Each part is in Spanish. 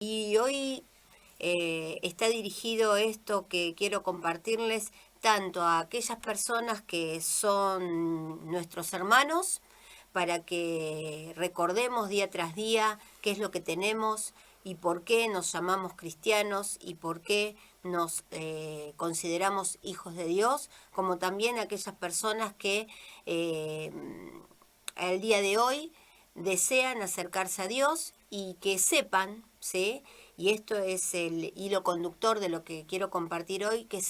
Y hoy está dirigido esto que quiero compartirles tanto a aquellas personas que son nuestros hermanos, para que recordemos día tras día qué es lo que tenemos y por qué nos llamamos cristianos y por qué nos consideramos hijos de Dios, como también a aquellas personas que eh, al día de hoy desean acercarse a Dios y que sepan, ¿sí? Y esto es el hilo conductor de lo que quiero compartir hoy, que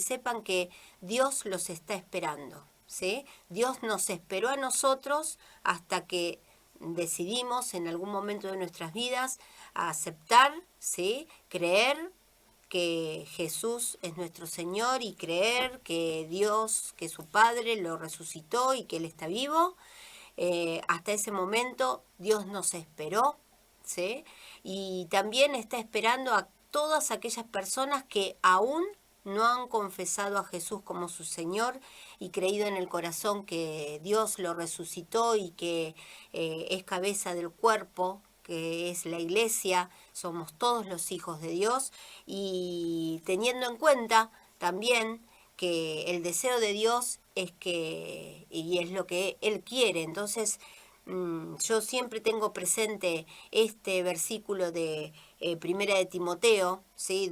sepan que Dios los está esperando, ¿sí? Dios nos esperó a nosotros hasta que decidimos en algún momento de nuestras vidas aceptar, ¿sí? Creer que Jesús es nuestro Señor y creer que Dios, que su Padre lo resucitó y que Él está vivo. Hasta ese momento Dios nos esperó, ¿sí? Y también está esperando a todas aquellas personas que aún no han confesado a Jesús como su Señor y creído en el corazón que Dios lo resucitó y que es cabeza del cuerpo, que es la iglesia, somos todos los hijos de Dios, y teniendo en cuenta también que el deseo de Dios es que, y es lo que Él quiere. Entonces, yo siempre tengo presente este versículo de Primera de Timoteo, ¿sí?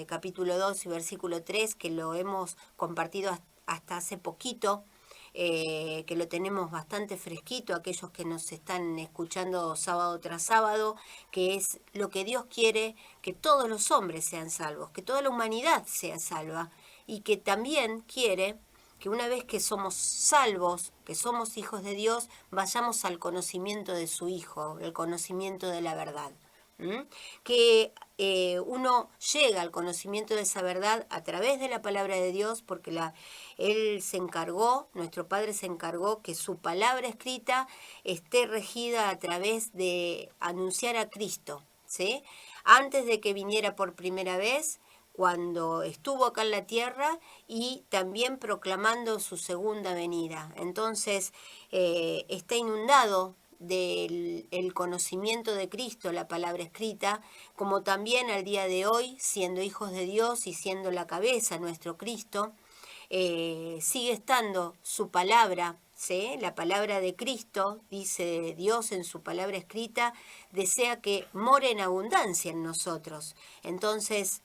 Capítulo 2 y versículo 3, que lo hemos compartido hasta hace poquito, que lo tenemos bastante fresquito, aquellos que nos están escuchando sábado tras sábado, que es lo que Dios quiere, que todos los hombres sean salvos, que toda la humanidad sea salva, y que también quiere que una vez que somos salvos, que somos hijos de Dios, vayamos al conocimiento de su Hijo, el conocimiento de la verdad. Que uno llega al conocimiento de esa verdad a través de la palabra de Dios, porque Él se encargó, nuestro Padre se encargó que su palabra escrita esté regida a través de anunciar a Cristo, ¿sí? Antes de que viniera por primera vez, cuando estuvo acá en la tierra, y también proclamando su segunda venida. Entonces está inundado del el conocimiento de Cristo, la palabra escrita, como también al día de hoy, siendo hijos de Dios y siendo la cabeza nuestro Cristo, sigue estando su palabra, ¿sí? La palabra de Cristo, dice Dios en su palabra escrita, desea que more en abundancia en nosotros. Entonces,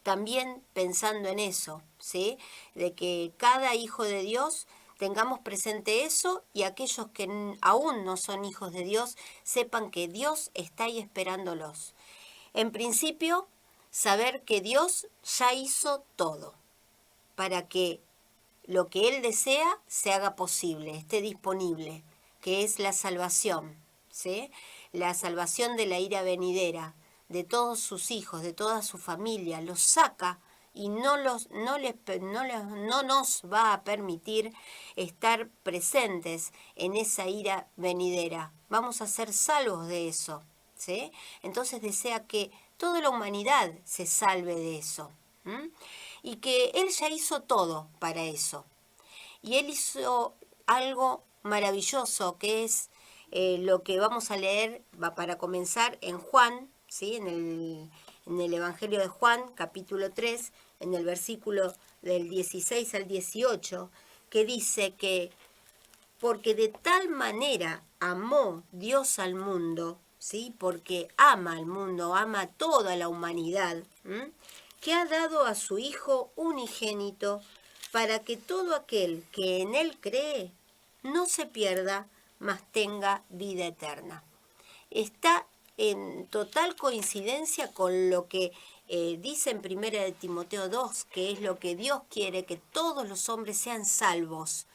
también pensando en eso, ¿sí? De que cada hijo de Dios tengamos presente eso, y aquellos que aún no son hijos de Dios sepan que Dios está ahí esperándolos. En principio, saber que Dios ya hizo todo para que lo que Él desea se haga posible, esté disponible, que es la salvación, ¿sí? La salvación de la ira venidera, de todos sus hijos, de toda su familia, los saca y no nos va a permitir estar presentes en esa ira venidera. Vamos a ser salvos de eso, ¿sí? Entonces desea que toda la humanidad se salve de eso, y que Él ya hizo todo para eso. Y Él hizo algo maravilloso, que es lo que vamos a leer para comenzar en Juan, ¿sí? En el Evangelio de Juan, capítulo 3, en el versículo del 16 al 18, que dice que porque de tal manera amó Dios al mundo, ¿sí? Porque ama al mundo, ama a toda la humanidad, que ha dado a su Hijo unigénito, para que todo aquel que en Él cree no se pierda, mas tenga vida eterna. Está en total coincidencia con lo que dice en 1 de Timoteo 2, que es lo que Dios quiere, que todos los hombres sean salvos,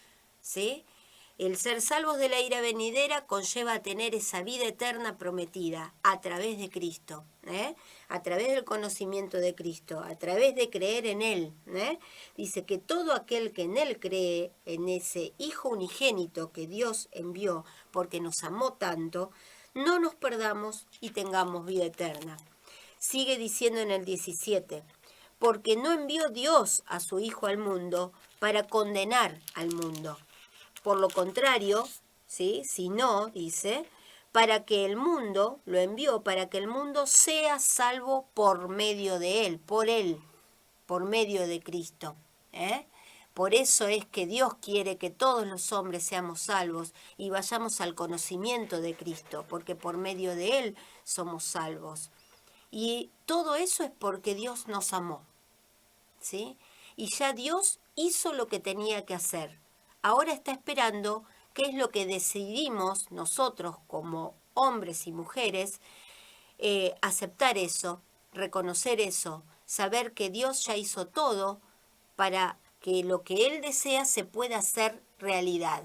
¿sí? El ser salvos de la ira venidera conlleva a tener esa vida eterna prometida a través de Cristo, a través del conocimiento de Cristo, a través de creer en Él. Dice que todo aquel que en Él cree, en ese Hijo unigénito que Dios envió porque nos amó tanto, no nos perdamos y tengamos vida eterna. Sigue diciendo en el 17, porque no envió Dios a su Hijo al mundo para condenar al mundo. Por lo contrario, ¿sí? Si no, dice, para que el mundo, lo envió para que el mundo sea salvo por medio de él, por medio de Cristo. Por eso es que Dios quiere que todos los hombres seamos salvos y vayamos al conocimiento de Cristo, porque por medio de Él somos salvos. Y todo eso es porque Dios nos amó, ¿sí? Y ya Dios hizo lo que tenía que hacer. Ahora está esperando qué es lo que decidimos nosotros como hombres y mujeres, aceptar eso, reconocer eso, saber que Dios ya hizo todo para que lo que Él desea se pueda hacer realidad,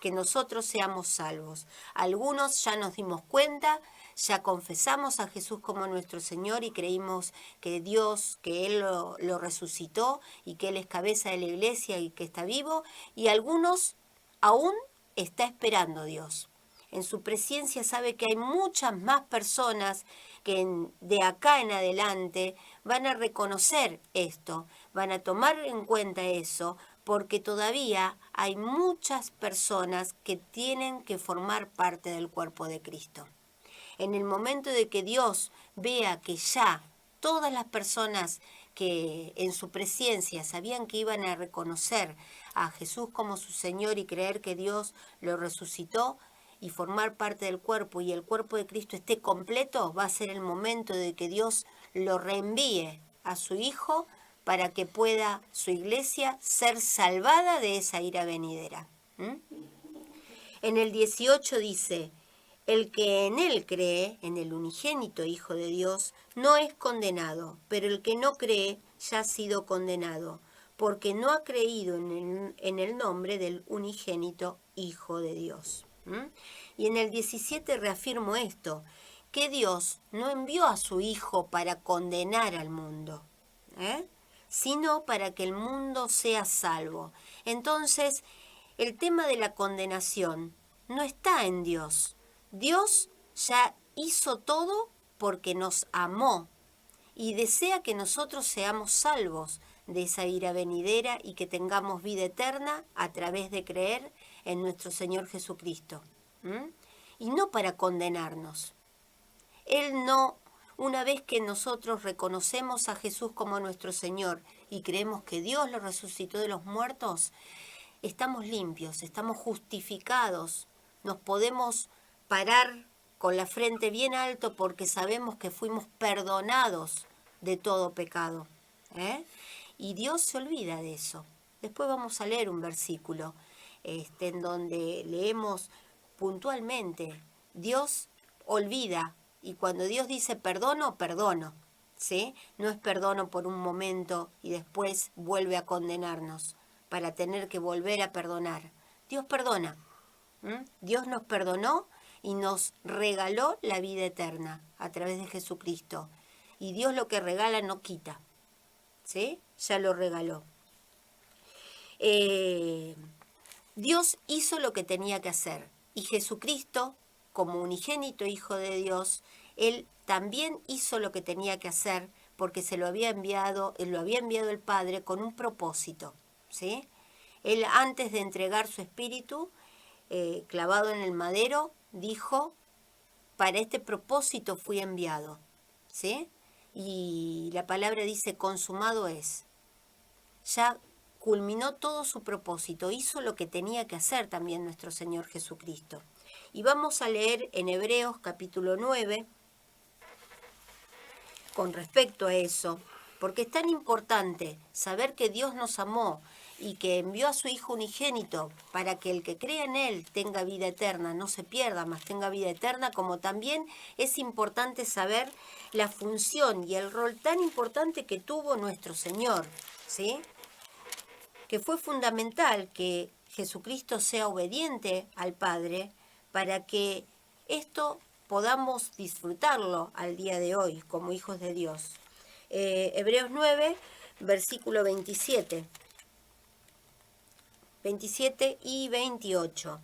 que nosotros seamos salvos. Algunos ya nos dimos cuenta, ya confesamos a Jesús como nuestro Señor y creímos que Dios, que Él lo resucitó y que Él es cabeza de la iglesia y que está vivo, y algunos aún está esperando Dios. En su presencia sabe que hay muchas más personas que de acá en adelante van a reconocer esto, van a tomar en cuenta eso, porque todavía hay muchas personas que tienen que formar parte del cuerpo de Cristo. En el momento de que Dios vea que ya todas las personas que en su presencia sabían que iban a reconocer a Jesús como su Señor y creer que Dios lo resucitó, y formar parte del cuerpo y el cuerpo de Cristo esté completo, va a ser el momento de que Dios lo reenvíe a su Hijo para que pueda su iglesia ser salvada de esa ira venidera. En el 18 dice, el que en él cree, en el unigénito Hijo de Dios, no es condenado, pero el que no cree ya ha sido condenado, porque no ha creído en el nombre del unigénito Hijo de Dios. Y en el 17 reafirmo esto, que Dios no envió a su Hijo para condenar al mundo, sino para que el mundo sea salvo. Entonces, el tema de la condenación no está en Dios. Dios ya hizo todo porque nos amó y desea que nosotros seamos salvos de esa ira venidera y que tengamos vida eterna a través de creer en nuestro Señor Jesucristo. Y no para condenarnos. Él no, una vez que nosotros reconocemos a Jesús como nuestro Señor y creemos que Dios lo resucitó de los muertos, estamos limpios, estamos justificados, nos podemos parar con la frente bien alto porque sabemos que fuimos perdonados de todo pecado. Y Dios se olvida de eso. Después vamos a leer un versículo en donde leemos puntualmente, Dios olvida, y cuando Dios dice perdono, perdono, ¿sí? No es perdono por un momento y después vuelve a condenarnos para tener que volver a perdonar. Dios perdona. Dios nos perdonó y nos regaló la vida eterna a través de Jesucristo. Y Dios lo que regala no quita, ¿sí? Ya lo regaló. Dios hizo lo que tenía que hacer. Y Jesucristo, como unigénito Hijo de Dios, Él también hizo lo que tenía que hacer porque se lo había enviado el Padre con un propósito, ¿sí? Él, antes de entregar su espíritu, clavado en el madero, dijo, para este propósito fui enviado, ¿sí? Y la palabra dice, consumado es. Ya culminó todo su propósito, hizo lo que tenía que hacer también nuestro Señor Jesucristo. Y vamos a leer en Hebreos capítulo 9, con respecto a eso, porque es tan importante saber que Dios nos amó y que envió a su Hijo unigénito para que el que crea en Él tenga vida eterna, no se pierda, mas tenga vida eterna, como también es importante saber la función y el rol tan importante que tuvo nuestro Señor, ¿sí? Que fue fundamental que Jesucristo sea obediente al Padre para que esto podamos disfrutarlo al día de hoy como hijos de Dios. Hebreos 9, versículo 27 y 28.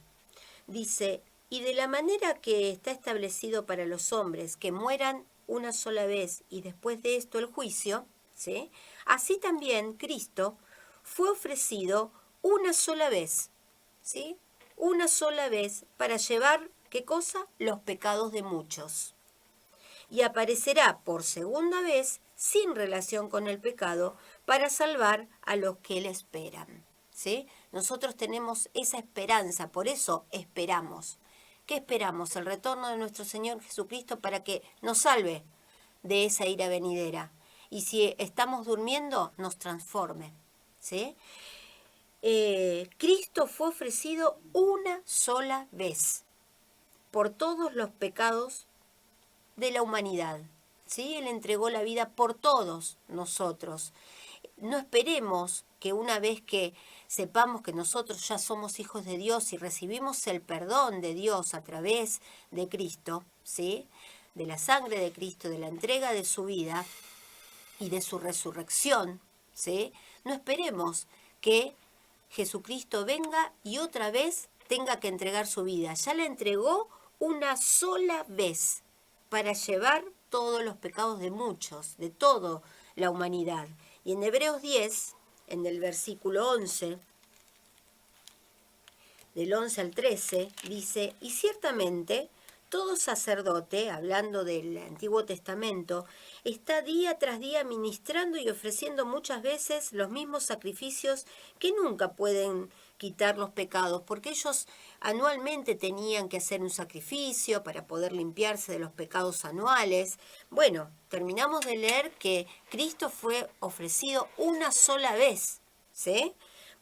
Dice, y de la manera que está establecido para los hombres que mueran una sola vez y después de esto el juicio, ¿sí? Así también Cristo fue ofrecido una sola vez, ¿sí? Una sola vez para llevar ¿Qué cosa? Los pecados de muchos. Y aparecerá por segunda vez sin relación con el pecado para salvar a los que le esperan. ¿Sí? Nosotros tenemos esa esperanza, por eso esperamos. ¿Qué esperamos? El retorno de nuestro Señor Jesucristo para que nos salve de esa ira venidera. Y si estamos durmiendo, nos transforme. ¿Sí? Cristo fue ofrecido una sola vez por todos los pecados de la humanidad. ¿Sí? Él entregó la vida por todos nosotros. No esperemos que una vez que sepamos que nosotros ya somos hijos de Dios y recibimos el perdón de Dios a través de Cristo, ¿sí? De la sangre de Cristo, de la entrega de su vida y de su resurrección, ¿sí? No esperemos que Jesucristo venga y otra vez tenga que entregar su vida. Ya la entregó una sola vez para llevar todos los pecados de muchos, de toda la humanidad. Y en Hebreos 10, en el versículo 11, del 11 al 13, dice, y ciertamente todo sacerdote, hablando del Antiguo Testamento, está día tras día ministrando y ofreciendo muchas veces los mismos sacrificios que nunca pueden quitar los pecados, porque ellos anualmente tenían que hacer un sacrificio para poder limpiarse de los pecados anuales. Bueno, terminamos de leer que Cristo fue ofrecido una sola vez, ¿sí?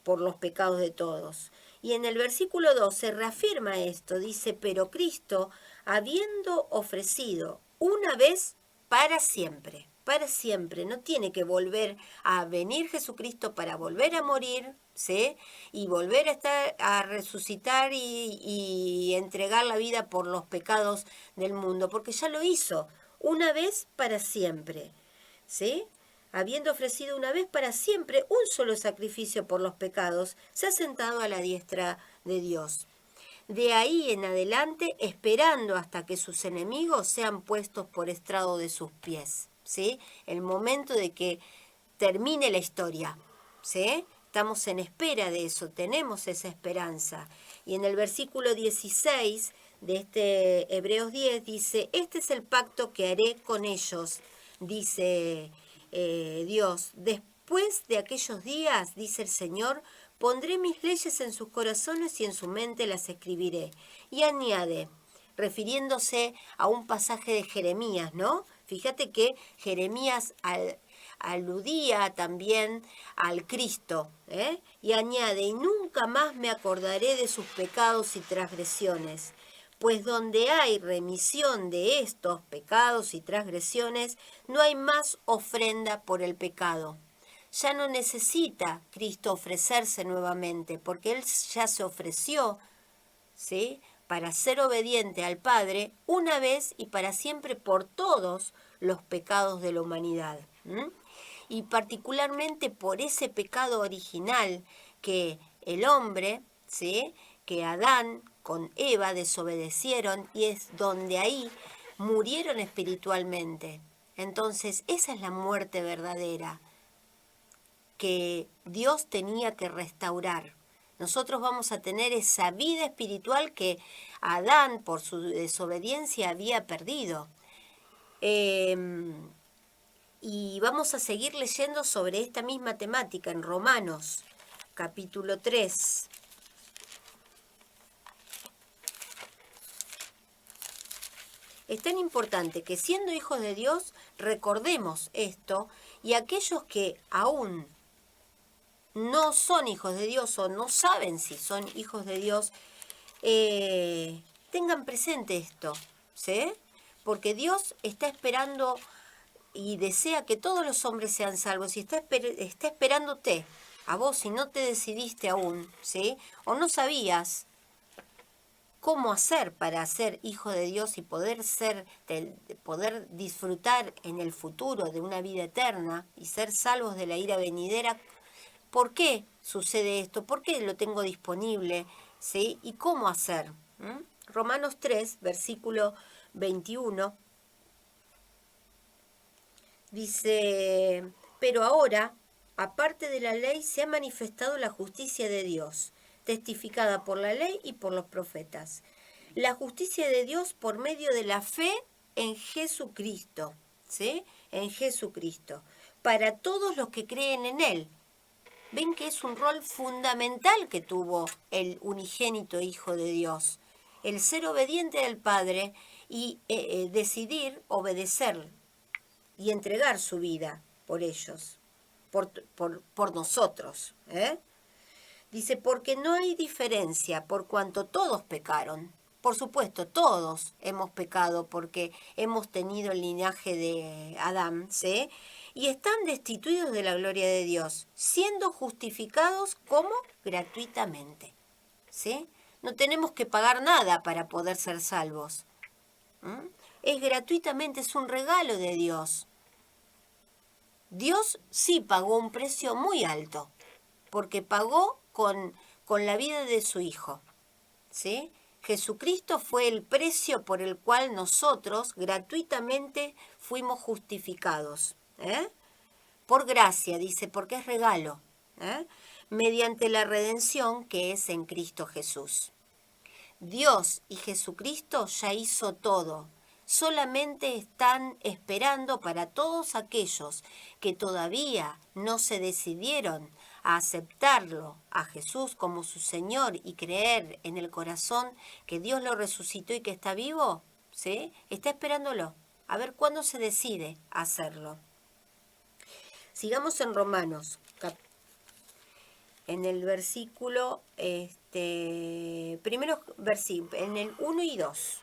Por los pecados de todos. Y en el versículo 12 reafirma esto, dice, pero Cristo, habiendo ofrecido una vez para siempre, no tiene que volver a venir Jesucristo para volver a morir, ¿sí? Y volver a resucitar y entregar la vida por los pecados del mundo, porque ya lo hizo una vez para siempre, ¿sí? Habiendo ofrecido una vez para siempre un solo sacrificio por los pecados, se ha sentado a la diestra de Dios. De ahí en adelante, esperando hasta que sus enemigos sean puestos por estrado de sus pies, ¿sí? El momento de que termine la historia, ¿sí? Estamos en espera de eso, tenemos esa esperanza. Y en el versículo 16 de este Hebreos 10 dice, este es el pacto que haré con ellos, dice Dios. Después de aquellos días, dice el Señor, pondré mis leyes en sus corazones y en su mente las escribiré. Y añade, refiriéndose a un pasaje de Jeremías, ¿no? Fíjate que Jeremías aludía también al Cristo, ¿eh? Y añade, y nunca más me acordaré de sus pecados y transgresiones, pues donde hay remisión de estos pecados y transgresiones, no hay más ofrenda por el pecado. Ya no necesita Cristo ofrecerse nuevamente, porque Él ya se ofreció, ¿sí?, para ser obediente al Padre una vez y para siempre por todos los pecados de la humanidad. Y particularmente por ese pecado original que el hombre, ¿sí?, que Adán con Eva desobedecieron, y es donde ahí murieron espiritualmente. Entonces esa es la muerte verdadera que Dios tenía que restaurar. Nosotros vamos a tener esa vida espiritual que Adán por su desobediencia había perdido. Y vamos a seguir leyendo sobre esta misma temática en Romanos, capítulo 3. Es tan importante que siendo hijos de Dios recordemos esto, y aquellos que aún no son hijos de Dios o no saben si son hijos de Dios, tengan presente esto, ¿sí? Porque Dios está esperando y desea que todos los hombres sean salvos y está esperándote a vos si no te decidiste aún, ¿sí? O no sabías cómo hacer para ser hijo de Dios y poder disfrutar en el futuro de una vida eterna y ser salvos de la ira venidera. ¿Por qué sucede esto? ¿Por qué lo tengo disponible? ¿Sí? ¿Y cómo hacer? Romanos 3, versículo 21, dice, pero ahora, aparte de la ley, se ha manifestado la justicia de Dios, testificada por la ley y por los profetas. la justicia de Dios por medio de la fe en Jesucristo, ¿sí? En Jesucristo, para todos los que creen en Él. Ven que es un rol fundamental que tuvo el unigénito Hijo de Dios, el ser obediente al Padre y decidir obedecer y entregar su vida por ellos, por nosotros. Dice, porque no hay diferencia por cuanto todos pecaron. Por supuesto, todos hemos pecado porque hemos tenido el linaje de Adán, ¿sí? Y están destituidos de la gloria de Dios, siendo justificados como gratuitamente, ¿sí? No tenemos que pagar nada para poder ser salvos. Es gratuitamente, es un regalo de Dios. Dios sí pagó un precio muy alto, porque pagó con la vida de su Hijo, ¿sí? Jesucristo fue el precio por el cual nosotros gratuitamente fuimos justificados, por gracia, dice, porque es regalo, mediante la redención que es en Cristo Jesús. Dios y Jesucristo ya hizo todo. Solamente están esperando para todos aquellos que todavía no se decidieron a aceptarlo a Jesús como su Señor y creer en el corazón que Dios lo resucitó y que está vivo, ¿sí? Está esperándolo. A ver cuándo se decide a hacerlo. Sigamos en Romanos, en el versículo, primero versículo, en el 1 y 2,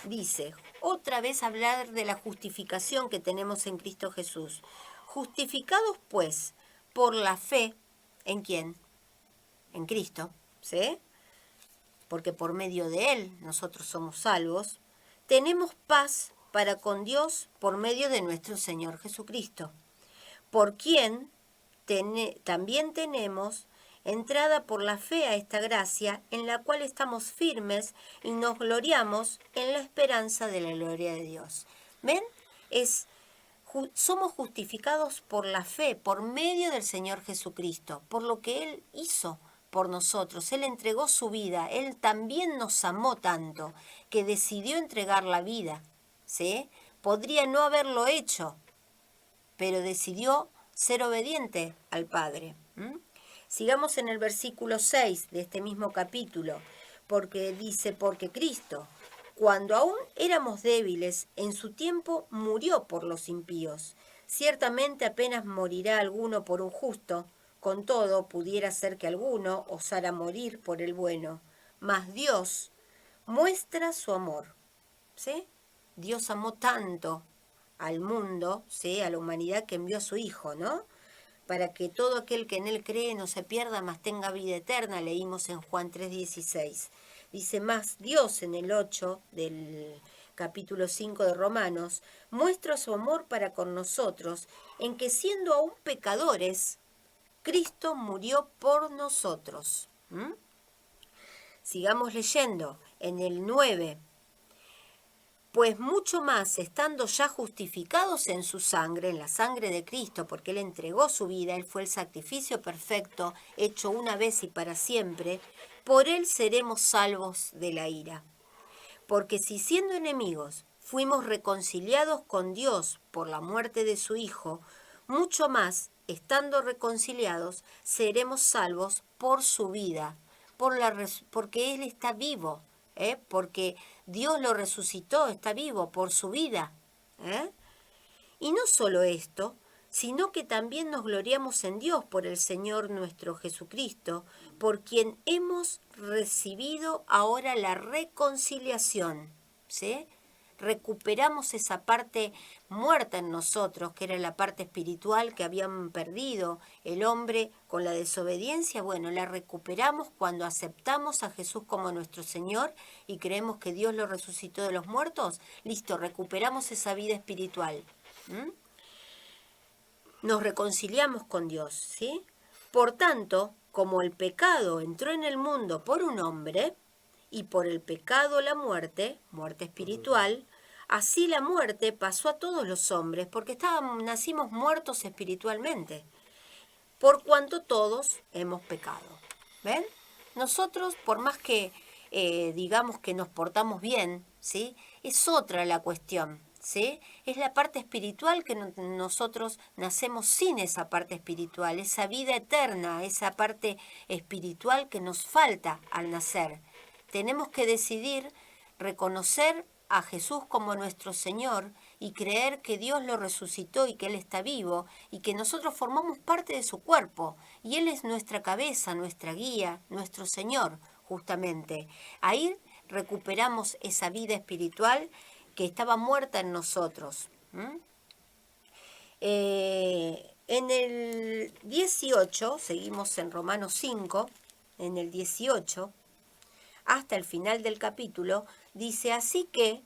dice, otra vez hablar de la justificación que tenemos en Cristo Jesús. Justificados pues por la fe, ¿en quién? En Cristo, ¿sí? Porque por medio de Él nosotros somos salvos. Tenemos paz para con Dios por medio de nuestro Señor Jesucristo, por quien también tenemos entrada por la fe a esta gracia, en la cual estamos firmes y nos gloriamos en la esperanza de la gloria de Dios. ¿Ven? Somos justificados por la fe, por medio del Señor Jesucristo, por lo que Él hizo por nosotros. Él entregó su vida, Él también nos amó tanto, que decidió entregar la vida, ¿sí? Podría no haberlo hecho, pero decidió ser obediente al Padre. Sigamos en el versículo 6 de este mismo capítulo, porque dice, porque Cristo, cuando aún éramos débiles, en su tiempo murió por los impíos. Ciertamente apenas morirá alguno por un justo, con todo pudiera ser que alguno osara morir por el bueno. Mas Dios muestra su amor, ¿sí? Dios amó tanto al mundo, ¿sí? A la humanidad, que envió a su Hijo, ¿no? Para que todo aquel que en Él cree no se pierda, mas tenga vida eterna, leímos en Juan 3:16. Dice, más Dios en el 8 del capítulo 5 de Romanos, muestra su amor para con nosotros, en que siendo aún pecadores, Cristo murió por nosotros. Sigamos leyendo en el 9. Pues mucho más, estando ya justificados en su sangre, en la sangre de Cristo, porque Él entregó su vida, Él fue el sacrificio perfecto, hecho una vez y para siempre, por Él seremos salvos de la ira. Porque si siendo enemigos fuimos reconciliados con Dios por la muerte de su Hijo, mucho más, estando reconciliados, seremos salvos por su vida, porque Él está vivo. Porque Dios lo resucitó, está vivo por su vida. Y no solo esto, sino que también nos gloriamos en Dios por el Señor nuestro Jesucristo, por quien hemos recibido ahora la reconciliación. ¿Sí? Recuperamos esa parte muerta en nosotros, que era la parte espiritual que habían perdido el hombre con la desobediencia. Bueno, la recuperamos cuando aceptamos a Jesús como nuestro Señor y creemos que Dios lo resucitó de los muertos. Listo, recuperamos esa vida espiritual. Nos reconciliamos con Dios, ¿sí? Por tanto, como el pecado entró en el mundo por un hombre, y por el pecado la muerte, muerte espiritual, así la muerte pasó a todos los hombres, porque nacimos muertos espiritualmente, por cuanto todos hemos pecado. ¿Ven? Nosotros, por más que digamos que nos portamos bien, ¿sí? Es otra la cuestión, ¿sí? Es la parte espiritual que nosotros nacemos sin esa parte espiritual, esa vida eterna, esa parte espiritual que nos falta al nacer. Tenemos que decidir reconocer a Jesús como nuestro Señor y creer que Dios lo resucitó y que Él está vivo y que nosotros formamos parte de su cuerpo y Él es nuestra cabeza, nuestra guía, nuestro Señor, justamente. Ahí recuperamos esa vida espiritual que estaba muerta en nosotros. En el 18, seguimos en Romanos 5, en el 18, hasta el final del capítulo, dice: así que,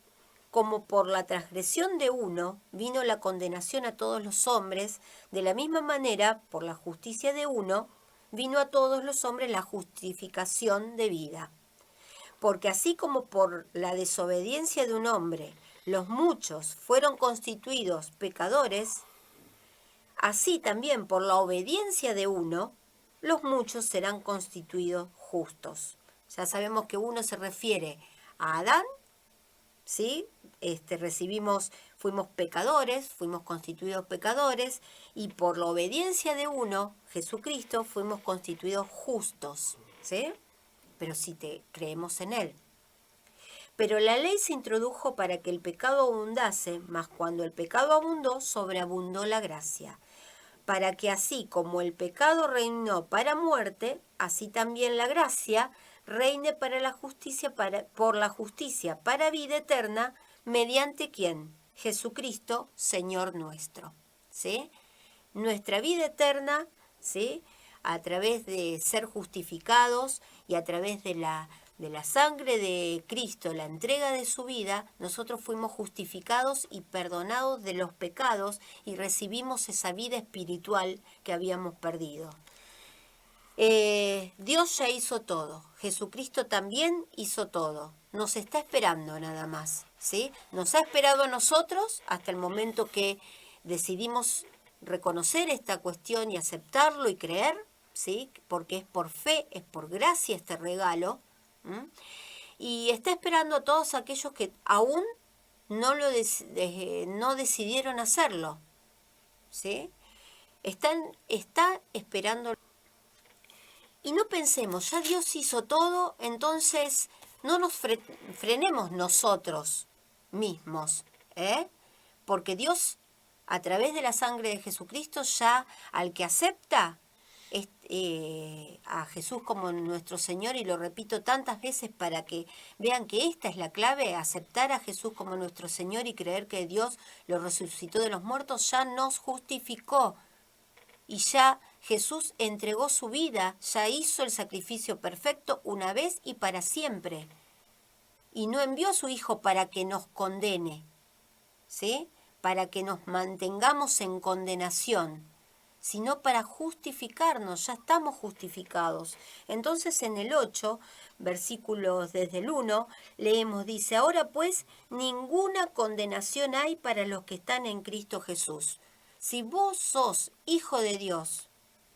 como por la transgresión de uno vino la condenación a todos los hombres, de la misma manera, por la justicia de uno, vino a todos los hombres la justificación de vida. Porque así como por la desobediencia de un hombre los muchos fueron constituidos pecadores, así también por la obediencia de uno, los muchos serán constituidos justos. Ya sabemos que uno se refiere a Adán, ¿sí? Fuimos pecadores, fuimos constituidos pecadores, y por la obediencia de uno, Jesucristo, fuimos constituidos justos, ¿sí? Pero si creemos en Él. Pero la ley se introdujo para que el pecado abundase, mas cuando el pecado abundó, sobreabundó la gracia. Para que así como el pecado reinó para muerte, así también la gracia reine para la justicia, por la justicia para vida eterna, mediante ¿quién? Jesucristo, Señor nuestro. ¿Sí? Nuestra vida eterna, ¿sí? A través de ser justificados y a través de la sangre de Cristo, la entrega de su vida, nosotros fuimos justificados y perdonados de los pecados y recibimos esa vida espiritual que habíamos perdido. Dios ya hizo todo, Jesucristo también hizo todo, nos está esperando nada más, ¿sí? Nos ha esperado a nosotros hasta el momento que decidimos reconocer esta cuestión y aceptarlo y creer, ¿sí? Porque es por fe, es por gracia este regalo, y está esperando a todos aquellos que aún no decidieron hacerlo, ¿sí? Está esperando. Y no pensemos, ya Dios hizo todo, entonces no nos frenemos nosotros mismos, porque Dios, a través de la sangre de Jesucristo, ya al que acepta a Jesús como nuestro Señor, y lo repito tantas veces para que vean que esta es la clave: aceptar a Jesús como nuestro Señor y creer que Dios lo resucitó de los muertos, ya nos justificó. Y ya Jesús entregó su vida, ya hizo el sacrificio perfecto una vez y para siempre. Y no envió a su Hijo para que nos condene, ¿sí? Para que nos mantengamos en condenación, sino para justificarnos, ya estamos justificados. Entonces en el 8, versículos desde el 1, leemos, dice: ahora pues ninguna condenación hay para los que están en Cristo Jesús. Si vos sos hijo de Dios,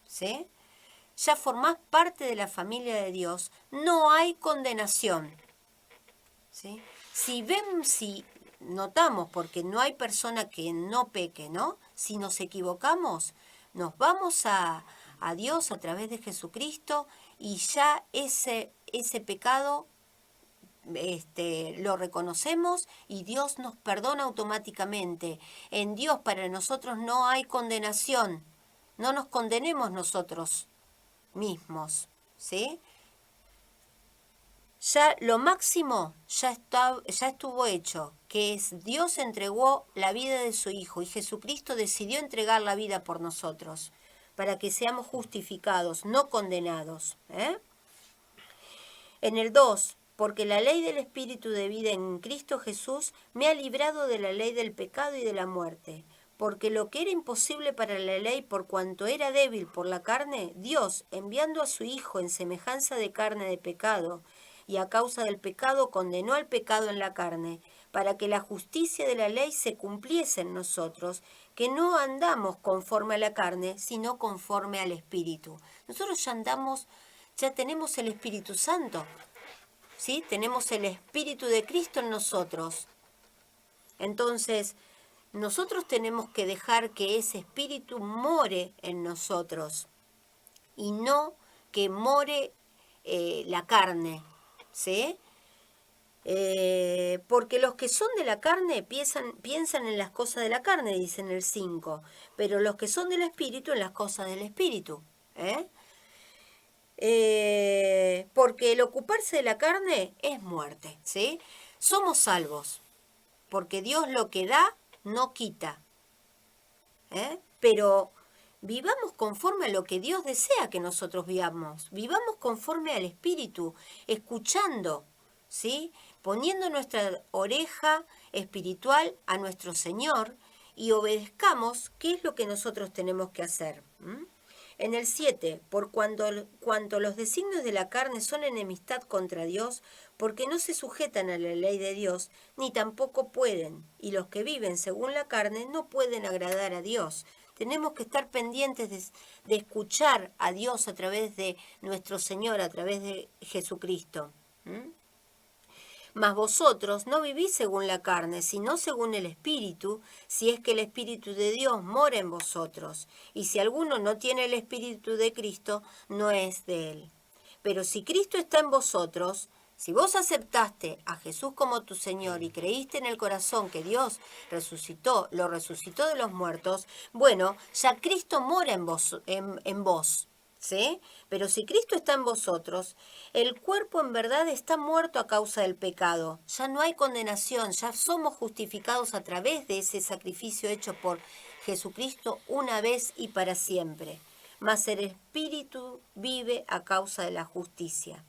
¿sí? Ya formás parte de la familia de Dios, no hay condenación, ¿sí? Si notamos, porque no hay persona que no peque, ¿no? Si nos equivocamos, nos vamos a Dios a través de Jesucristo y ya ese pecado lo reconocemos y Dios nos perdona automáticamente. En Dios para nosotros no hay condenación. No nos condenemos nosotros mismos, ¿sí? Ya lo máximo ya estuvo hecho, que es Dios entregó la vida de su Hijo y Jesucristo decidió entregar la vida por nosotros, para que seamos justificados, no condenados. En el 2, porque la ley del Espíritu de vida en Cristo Jesús me ha librado de la ley del pecado y de la muerte. Porque lo que era imposible para la ley, por cuanto era débil por la carne, Dios, enviando a su Hijo en semejanza de carne de pecado, y a causa del pecado condenó al pecado en la carne, para que la justicia de la ley se cumpliese en nosotros, que no andamos conforme a la carne, sino conforme al Espíritu. Nosotros ya tenemos el Espíritu Santo, ¿sí? Tenemos el Espíritu de Cristo en nosotros. Entonces, nosotros tenemos que dejar que ese Espíritu more en nosotros y no que more la carne, ¿sí? Porque los que son de la carne piensan en las cosas de la carne, dicen el 5, pero los que son del Espíritu en las cosas del Espíritu. ¿eh? Porque el ocuparse de la carne es muerte, ¿sí? Somos salvos, porque Dios lo que da, no quita. Pero vivamos conforme a lo que Dios desea que nosotros vivamos conforme al Espíritu, escuchando, ¿sí? Poniendo nuestra oreja espiritual a nuestro Señor y obedezcamos qué es lo que nosotros tenemos que hacer. En el 7, por cuanto los designios de la carne son enemistad contra Dios, porque no se sujetan a la ley de Dios, ni tampoco pueden, y los que viven según la carne no pueden agradar a Dios. Tenemos que estar pendientes de escuchar a Dios a través de nuestro Señor, a través de Jesucristo. Mas vosotros no vivís según la carne, sino según el Espíritu, si es que el Espíritu de Dios mora en vosotros. Y si alguno no tiene el Espíritu de Cristo, no es de él. Pero si Cristo está en vosotros, si vos aceptaste a Jesús como tu Señor y creíste en el corazón que Dios lo resucitó de los muertos, bueno, ya Cristo mora en vos. ¿Sí? Pero si Cristo está en vosotros, el cuerpo en verdad está muerto a causa del pecado. Ya no hay condenación, ya somos justificados a través de ese sacrificio hecho por Jesucristo una vez y para siempre. Mas el Espíritu vive a causa de la justicia.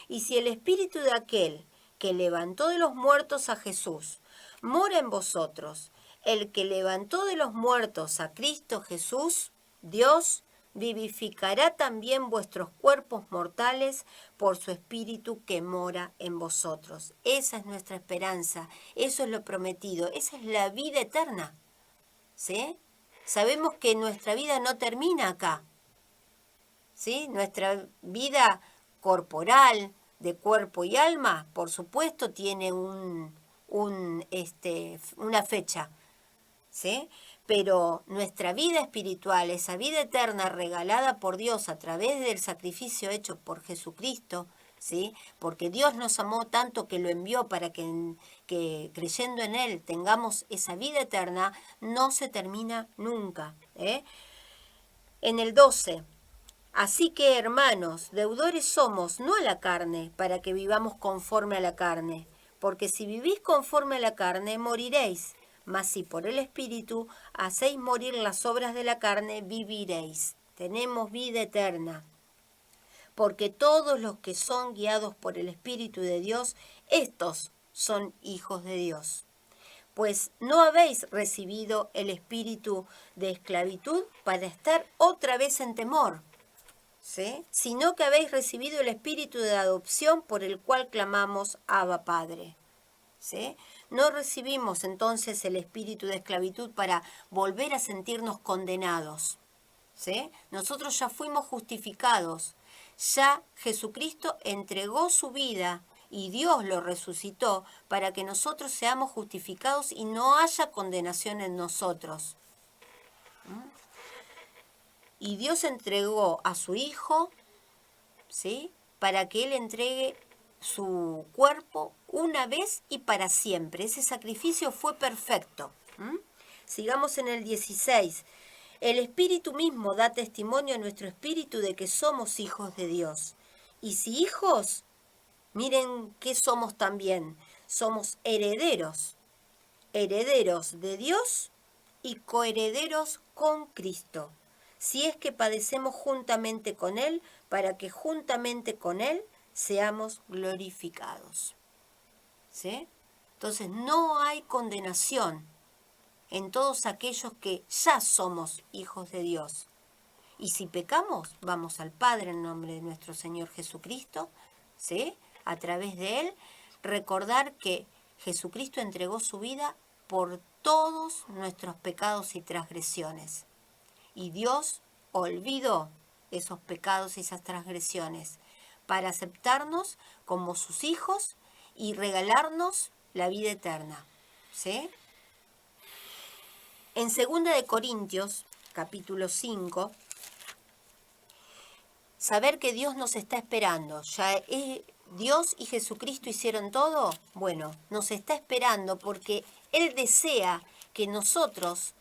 Y si el Espíritu de aquel que levantó de los muertos a Jesús mora en vosotros, el que levantó de los muertos a Cristo Jesús, Dios vivificará también vuestros cuerpos mortales por su Espíritu que mora en vosotros. Esa es nuestra esperanza, eso es lo prometido, esa es la vida eterna. ¿Sí? Sabemos que nuestra vida no termina acá. ¿Sí? Nuestra vida corporal, de cuerpo y alma, por supuesto, tiene una fecha. ¿Sí? Pero nuestra vida espiritual, esa vida eterna regalada por Dios a través del sacrificio hecho por Jesucristo, ¿sí? Porque Dios nos amó tanto que lo envió para que creyendo en Él tengamos esa vida eterna, no se termina nunca. En el 12, así que hermanos, deudores somos, no a la carne, para que vivamos conforme a la carne, porque si vivís conforme a la carne, moriréis. Mas si por el Espíritu hacéis morir las obras de la carne, viviréis. Tenemos vida eterna. Porque todos los que son guiados por el Espíritu de Dios, estos son hijos de Dios. Pues no habéis recibido el espíritu de esclavitud para estar otra vez en temor, ¿sí? Sino que habéis recibido el espíritu de adopción por el cual clamamos Abba Padre. ¿Sí? No recibimos entonces el espíritu de esclavitud para volver a sentirnos condenados. ¿Sí? Nosotros ya fuimos justificados. Ya Jesucristo entregó su vida y Dios lo resucitó para que nosotros seamos justificados y no haya condenación en nosotros. Y Dios entregó a su Hijo, ¿sí? Para que Él entregue su cuerpo una vez y para siempre. Ese sacrificio fue perfecto. Sigamos en el 16. El Espíritu mismo da testimonio a nuestro espíritu de que somos hijos de Dios. Y si hijos, miren qué somos también. Somos herederos. Herederos de Dios y coherederos con Cristo. Si es que padecemos juntamente con Él, para que juntamente con Él seamos glorificados. ¿Sí? Entonces no hay condenación en todos aquellos que ya somos hijos de Dios. Y si pecamos, vamos al Padre en nombre de nuestro Señor Jesucristo, ¿sí? A través de Él, recordar que Jesucristo entregó su vida por todos nuestros pecados y transgresiones. Y Dios olvidó esos pecados y esas transgresiones, para aceptarnos como sus hijos y regalarnos la vida eterna. ¿Sí? En 2 capítulo 5, saber que Dios nos está esperando. Dios y Jesucristo hicieron todo. Bueno, nos está esperando porque Él desea que nosotros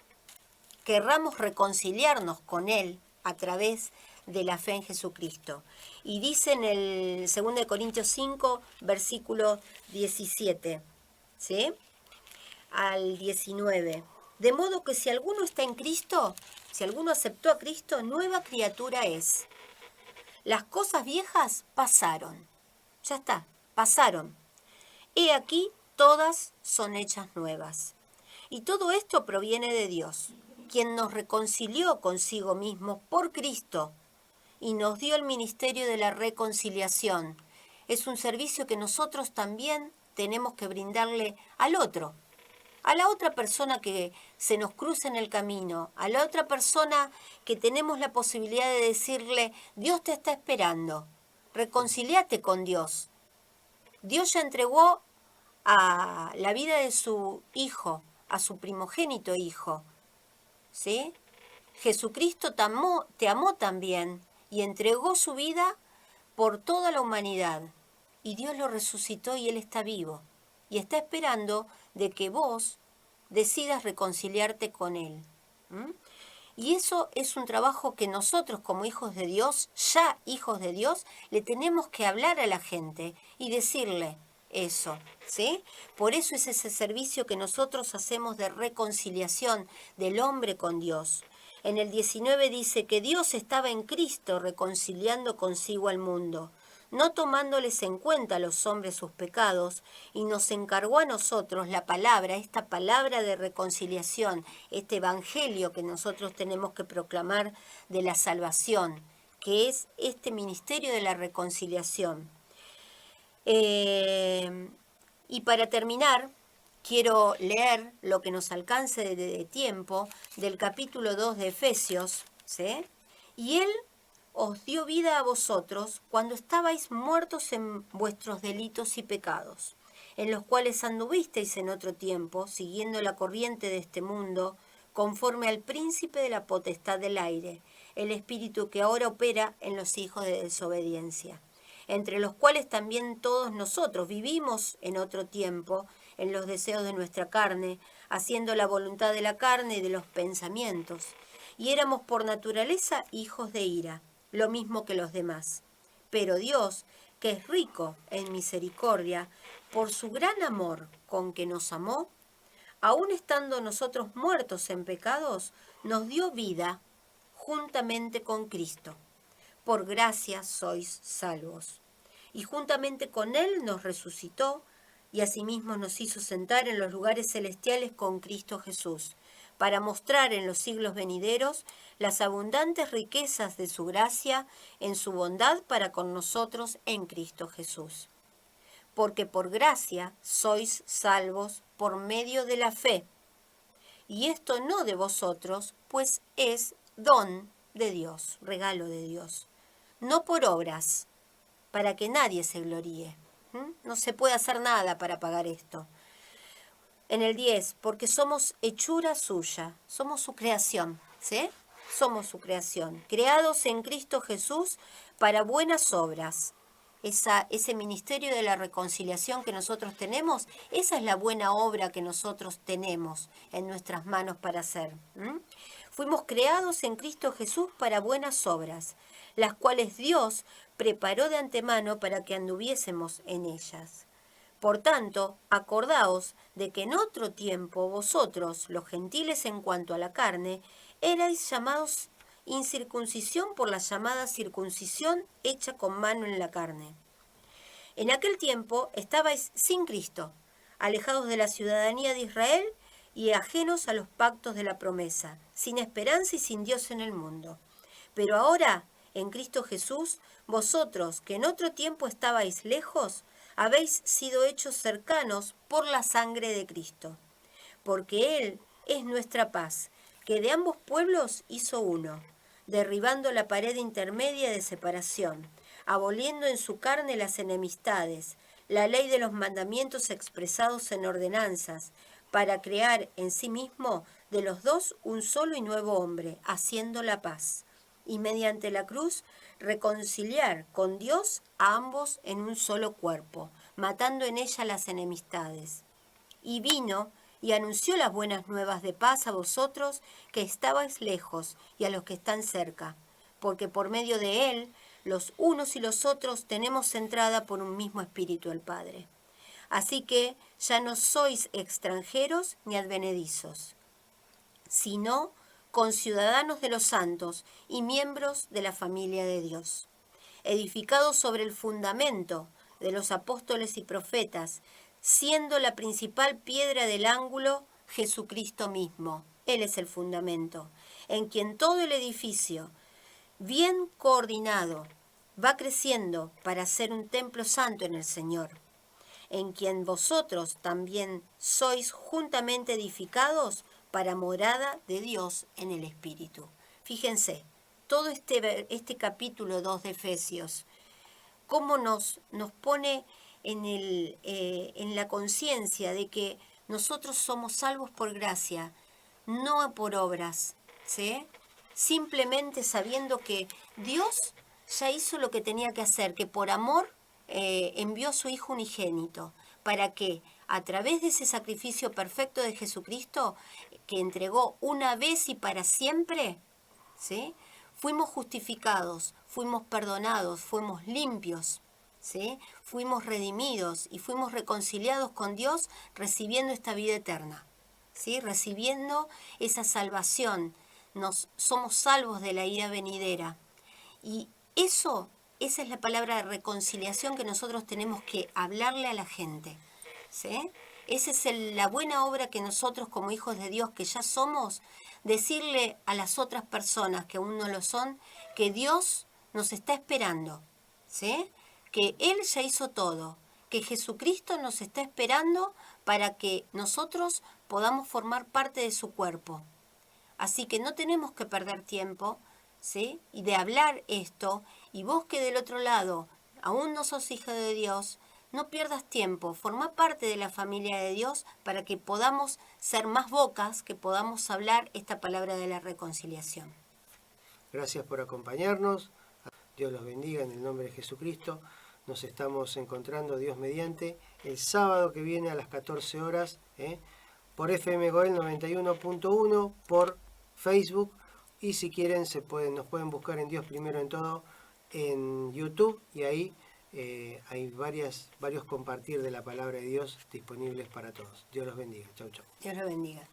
querramos reconciliarnos con Él a través de la fe en Jesucristo. Y dice en el 2 5, versículo 17, ¿sí? Al 19. De modo que si alguno está en Cristo, si alguno aceptó a Cristo, nueva criatura es. Las cosas viejas pasaron. Ya está, pasaron. He aquí, todas son hechas nuevas. Y todo esto proviene de Dios, quien nos reconcilió consigo mismo por Cristo y nos dio el ministerio de la reconciliación. Es un servicio que nosotros también tenemos que brindarle al otro, a la otra persona que se nos cruza en el camino, a la otra persona que tenemos la posibilidad de decirle, Dios te está esperando, reconciliate con Dios. Dios ya entregó a la vida de su hijo, a su primogénito hijo, ¿sí? Jesucristo te amó también y entregó su vida por toda la humanidad. Y Dios lo resucitó y Él está vivo. Y está esperando de que vos decidas reconciliarte con Él. Y eso es un trabajo que nosotros como hijos de Dios, ya hijos de Dios, le tenemos que hablar a la gente y decirle eso, ¿sí? Por eso es ese servicio que nosotros hacemos de reconciliación del hombre con Dios. En el 19 dice que Dios estaba en Cristo reconciliando consigo al mundo, no tomándoles en cuenta a los hombres sus pecados, y nos encargó a nosotros la palabra, esta palabra de reconciliación, este evangelio que nosotros tenemos que proclamar de la salvación, que es este ministerio de la reconciliación. Y para terminar, quiero leer lo que nos alcance de tiempo del capítulo 2 de Efesios, ¿sí? Y Él os dio vida a vosotros cuando estabais muertos en vuestros delitos y pecados, en los cuales anduvisteis en otro tiempo, siguiendo la corriente de este mundo, conforme al príncipe de la potestad del aire, el espíritu que ahora opera en los hijos de desobediencia, entre los cuales también todos nosotros vivimos en otro tiempo, en los deseos de nuestra carne, haciendo la voluntad de la carne y de los pensamientos, y éramos por naturaleza hijos de ira, lo mismo que los demás. Pero Dios, que es rico en misericordia, por su gran amor con que nos amó, aun estando nosotros muertos en pecados, nos dio vida juntamente con Cristo. Por gracia sois salvos. Y juntamente con Él nos resucitó, y asimismo nos hizo sentar en los lugares celestiales con Cristo Jesús, para mostrar en los siglos venideros las abundantes riquezas de su gracia en su bondad para con nosotros en Cristo Jesús. Porque por gracia sois salvos por medio de la fe. Y esto no de vosotros, pues es don de Dios, regalo de Dios. No por obras, para que nadie se gloríe. No se puede hacer nada para pagar esto. En el 10, porque somos hechura suya, somos su creación, ¿sí? Somos su creación, creados en Cristo Jesús para buenas obras. Ese ministerio de la reconciliación que nosotros tenemos, esa es la buena obra que nosotros tenemos en nuestras manos para hacer. Fuimos creados en Cristo Jesús para buenas obras, las cuales Dios preparó de antemano para que anduviésemos en ellas. Por tanto, acordaos de que en otro tiempo vosotros, los gentiles en cuanto a la carne, erais llamados incircuncisión por la llamada circuncisión hecha con mano en la carne. En aquel tiempo estabais sin Cristo, alejados de la ciudadanía de Israel y ajenos a los pactos de la promesa, sin esperanza y sin Dios en el mundo. Pero ahora, en Cristo Jesús, vosotros, que en otro tiempo estabais lejos, habéis sido hechos cercanos por la sangre de Cristo. Porque Él es nuestra paz, que de ambos pueblos hizo uno, derribando la pared intermedia de separación, aboliendo en su carne las enemistades, la ley de los mandamientos expresados en ordenanzas, para crear en sí mismo de los dos un solo y nuevo hombre, haciendo la paz, y mediante la cruz reconciliar con Dios a ambos en un solo cuerpo, matando en ella las enemistades. Y vino y anunció las buenas nuevas de paz a vosotros que estabais lejos y a los que están cerca, porque por medio de él los unos y los otros tenemos entrada por un mismo espíritu al Padre. Así que ya no sois extranjeros ni advenedizos, sino conciudadanos de los santos y miembros de la familia de Dios, edificados sobre el fundamento de los apóstoles y profetas, siendo la principal piedra del ángulo Jesucristo mismo. Él es el fundamento, en quien todo el edificio, bien coordinado, va creciendo para ser un templo santo en el Señor, en quien vosotros también sois juntamente edificados para morada de Dios en el Espíritu. Fíjense, todo este capítulo 2 de Efesios, cómo nos pone en la conciencia de que nosotros somos salvos por gracia, no por obras, ¿sí? Simplemente sabiendo que Dios ya hizo lo que tenía que hacer, que por amor envió a su Hijo unigénito, para que a través de ese sacrificio perfecto de Jesucristo, que entregó una vez y para siempre, ¿sí?, fuimos justificados, fuimos perdonados, fuimos limpios, ¿sí?, fuimos redimidos y fuimos reconciliados con Dios, recibiendo esta vida eterna, ¿sí?, recibiendo esa salvación. Somos salvos de la ira venidera. Y esa es la palabra de reconciliación que nosotros tenemos que hablarle a la gente, ¿sí? Esa es la buena obra que nosotros como hijos de Dios que ya somos, decirle a las otras personas que aún no lo son, que Dios nos está esperando, ¿sí?, que Él ya hizo todo, que Jesucristo nos está esperando para que nosotros podamos formar parte de su cuerpo. Así que no tenemos que perder tiempo, ¿sí?, y de hablar esto, y vos que del otro lado aún no sos hija de Dios, no pierdas tiempo, forma parte de la familia de Dios para que podamos ser más bocas, que podamos hablar esta palabra de la reconciliación. Gracias por acompañarnos, Dios los bendiga en el nombre de Jesucristo. Nos estamos encontrando, Dios mediante, el sábado que viene a las 14 horas, por FM Goel 91.1, por Facebook, y si quieren nos pueden buscar en Dios Primero en Todo en YouTube, y ahí hay varios compartir de la palabra de Dios disponibles para todos. Dios los bendiga. Chau, chau. Dios los bendiga.